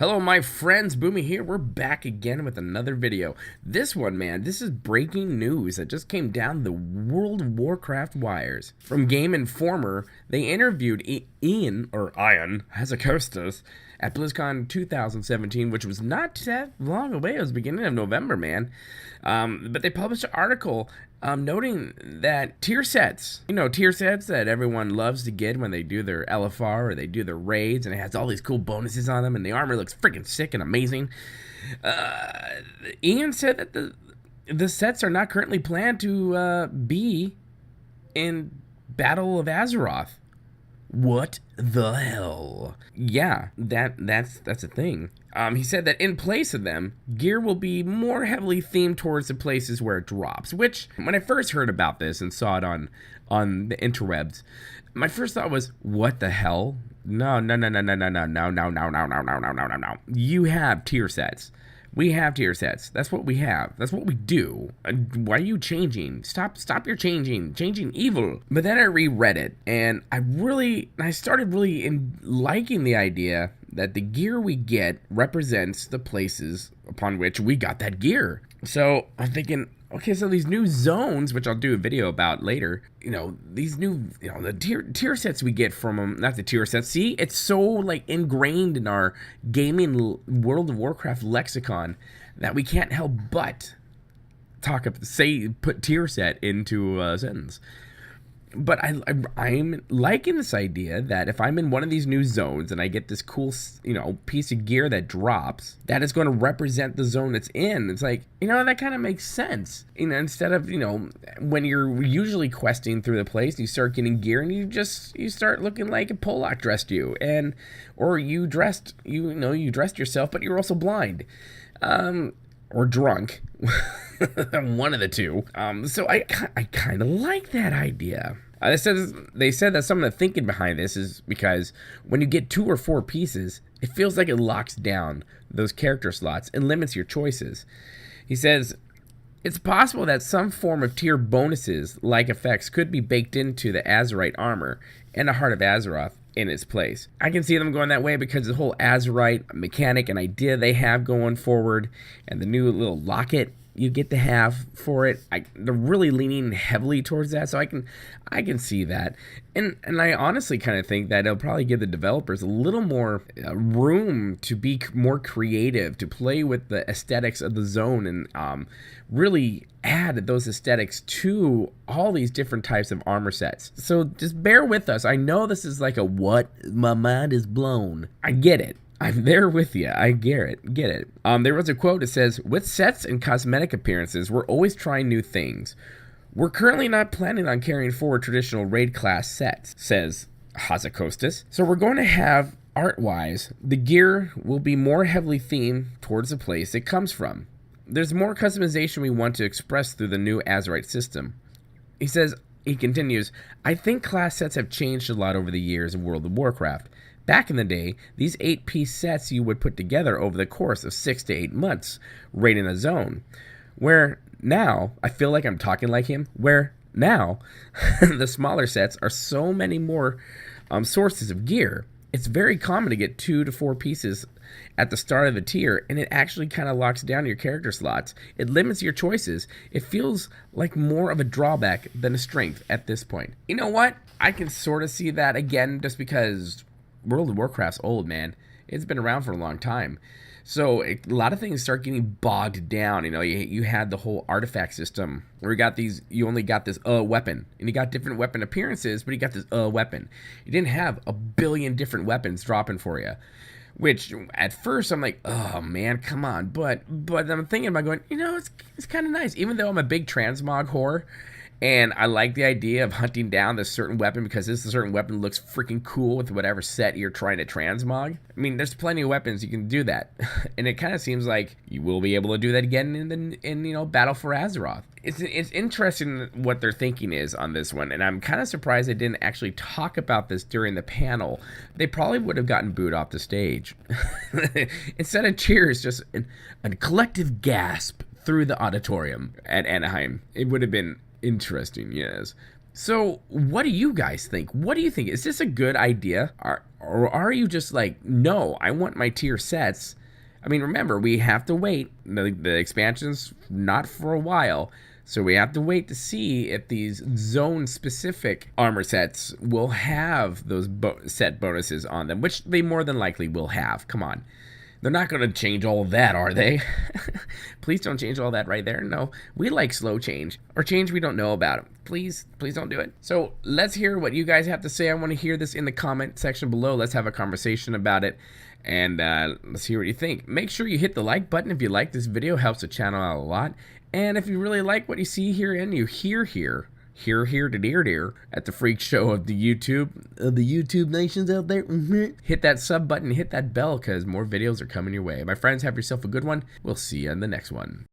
Hello my friends, Boomy here. We're back again with another video. This one, man, this is breaking news that just came down the World of Warcraft wires. From Game Informer, they interviewed Ian Hazzikostas at BlizzCon 2017, which was not that long away. It was beginning of November, man. But they published an article noting that tier sets, tier sets that everyone loves to get when they do their LFR or they do their raids, and it has all these cool bonuses on them, and the armor looks freaking sick and amazing. Ian said that the sets are not currently planned to be in Battle of Azeroth. What the hell? Yeah, that's a thing. He said that in place of them, gear will be more heavily themed towards the places where it drops, which, when I first heard about this and saw it on the interwebs, my first thought was, what the hell? No. You have tier sets. We have tier sets. That's what we have. That's what we do. Why are you changing? Stop your changing evil. But then I reread it, and I started really liking the idea that the gear we get represents the places upon which we got that gear. So I'm thinking, okay, so these new zones, which I'll do a video about later, these new, the tier sets we get from them, not the tier sets. See, it's so ingrained in our gaming World of Warcraft lexicon that we can't help but put tier set into a sentence. But I'm liking this idea that if I'm in one of these new zones and I get this cool, piece of gear that drops, that is going to represent the zone it's in. It's like, that kind of makes sense. Instead of, when you're usually questing through the place, you start getting gear and you start looking like a Pollock dressed you, or you dressed yourself, but you're also blind, or drunk. One of the two. So I kind of like that idea. They said that some of the thinking behind this is because when you get 2 or 4 pieces, it feels like it locks down those character slots and limits your choices. He says it's possible that some form of tier bonuses like effects could be baked into the Azerite armor and the Heart of Azeroth in its place. I can see them going that way because the whole Azerite mechanic and idea they have going forward, and the new little locket you get to have for it, they're really leaning heavily towards that, so I can see that, and I honestly kind of think that it'll probably give the developers a little more room to be more creative, to play with the aesthetics of the zone, and really add those aesthetics to all these different types of armor sets. So just bear with us. I know this is like a what? My mind is blown. I get it. I'm there with you. I get it. There was a quote that says, with sets and cosmetic appearances, we're always trying new things. We're currently not planning on carrying forward traditional raid class sets, says Hazzikostas. So we're going to have, art-wise, the gear will be more heavily themed towards the place it comes from. There's more customization we want to express through the new Azerite system. He continues, I think class sets have changed a lot over the years of World of Warcraft. Back in the day, these 8-piece sets you would put together over the course of 6 to 8 months, raiding a zone. Where now, I feel like I'm talking like him, where now, the smaller sets are so many more sources of gear. It's very common to get 2 to 4 pieces at the start of the tier, and it actually kind of locks down your character slots. It limits your choices. It feels like more of a drawback than a strength at this point. You know what? I can sort of see that again, just because World of Warcraft's old, man. It's been around for a long time. So a lot of things start getting bogged down. You had the whole artifact system where you only got this weapon, and you got different weapon appearances, but you got this weapon. You didn't have a billion different weapons dropping for you, which at first I'm like, oh man, come on. But I'm thinking about going, it's kind of nice, even though I'm a big transmog whore. And I like the idea of hunting down this certain weapon because this certain weapon looks freaking cool with whatever set you're trying to transmog. I mean, there's plenty of weapons you can do that. And it kind of seems like you will be able to do that again in Battle for Azeroth. It's interesting what their thinking is on this one, and I'm kind of surprised they didn't actually talk about this during the panel. They probably would have gotten booed off the stage. Instead of cheers, just a collective gasp through the auditorium at Anaheim. It would have been interesting, yes. So, what do you guys think? What do you think? Is this a good idea? Or Or are you just like, no, I want my tier sets. I mean, remember, we have to wait. The expansion's not for a while. So we have to wait to see if these zone-specific armor sets will have those set bonuses on them, which they more than likely will have. Come on. They're not going to change all of that, are they? Please don't change all that right there. No, we like slow change or change we don't know about. Please don't do it. So let's hear what you guys have to say. I want to hear this in the comment section below. Let's have a conversation about it. And let's hear what you think. Make sure you hit the like button if you like this video. Helps the channel out a lot. And if you really like what you see here and you hear here to dear at the freak show of the YouTube nations out there, hit that sub button, hit that bell, because more videos are coming your way. My friends, have yourself a good one. We'll see you in the next one.